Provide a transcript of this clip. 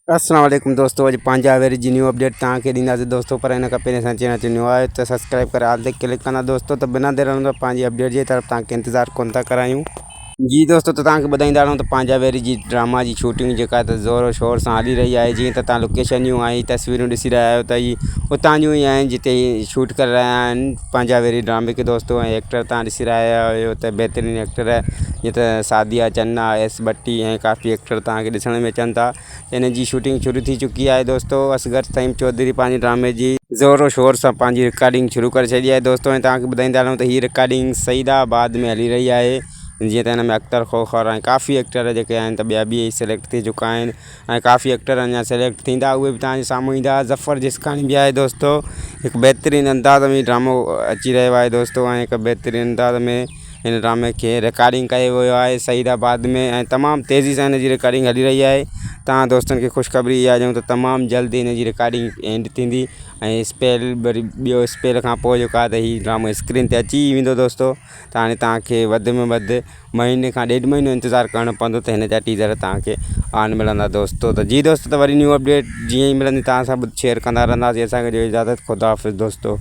अस्सलाम वालेकुम दोस्तों, अॼु पंहिंजा वेरी जी न्यू अपडेट तव्हांखे ॾींदासीं दोस्तों। पर हिन खां पहिरीं असां चैनल ते न्यू आहे त सब्सक्राइब करे आल ते क्लिक कंदा दोस्तों। त बिना देर हलंदो पंहिंजी अपडेट जी तरफ़ तव्हांखे इंतज़ारु कोन था करायूं। जी दोस्तों, त तव्हांखे ॿुधाईंदा रहूं त पंहिंजा वेरी जी ड्रामा जी शूटिंग जेका त ज़ोर शोर सां हली रही आहे। जीअं त तव्हां लोकेशनियूं ऐं तस्वीरूं ॾिसी रहिया आहियो त हीअ उतां जूं ई आहिनि जिते शूट करे रहिया आहिनि पंहिंजा वेरी ड्रामे खे दोस्तों। ऐं एक्टर तव्हां ॾिसी रहिया आहियो त बहितरीनु एक्टर जीअं त सादिया चन्ना, एस भट्टी ऐं काफ़ी एक्टर तव्हांखे ॾिसण में अचनि था। हिन जी शूटिंग शुरू थी चुकी आहे दोस्तों। असगर तईम चौधरी पंहिंजे ड्रामे जी ज़ोर शोर सां पंहिंजी रिकॉर्डिंग शुरू करे छॾी आहे दोस्तों। ऐं तव्हांखे ॿुधाईंदा रहूं त हीअ रिकॉर्डिंग सईदाबाद में हली रही आहे। जीअं त हिन में अख्तर खोखर ऐं काफ़ी एक्टर जेके आहिनि त ॿिया बि सिलेक्ट थी चुका आहिनि ऐं काफ़ी एक्टर अञा सिलेक्ट थींदा, उहे बि तव्हांजे साम्हूं ईंदा। ज़फ़र जिस्कानी बि आहे दोस्तों। हिकु बहितरीनु अंदाज़ में ड्रामो अची रहियो आहे दोस्तों। ऐं हिकु बहितरीनु अंदाज़ में हिन ड्रामे खे रिकॉर्डिंग कयो वियो आहे सईदाबाद में। ऐं तमामु तेज़ी सां हिन जी रिकॉर्डिंग हली रही आहे। तव्हां दोस्तनि खे ख़ुशख़बरी इहा ॾियूं त तमामु जल्दी हिन जी रिकॉर्डिंग एंड थींदी ऐं स्पेल वरी ॿियो स्पेल खां पोइ जेको आहे त हीउ ड्रामो स्क्रीन ते अची वेंदो दोस्तों। त हाणे तव्हांखे वधि में वधि महीने खां ॾेढ महीनो इंतज़ारु करिणो पवंदो त हिन जा टीज़र तव्हांखे आन मिलंदा दोस्तों। त जी दोस्तों, त वरी न्यू अपडेट जीअं ई मिलंदी तव्हां सां शेयर कंदा रहंदासीं। असांखे ॾियो इजाज़त, ख़ुदा हाफ़िज़ दोस्तों।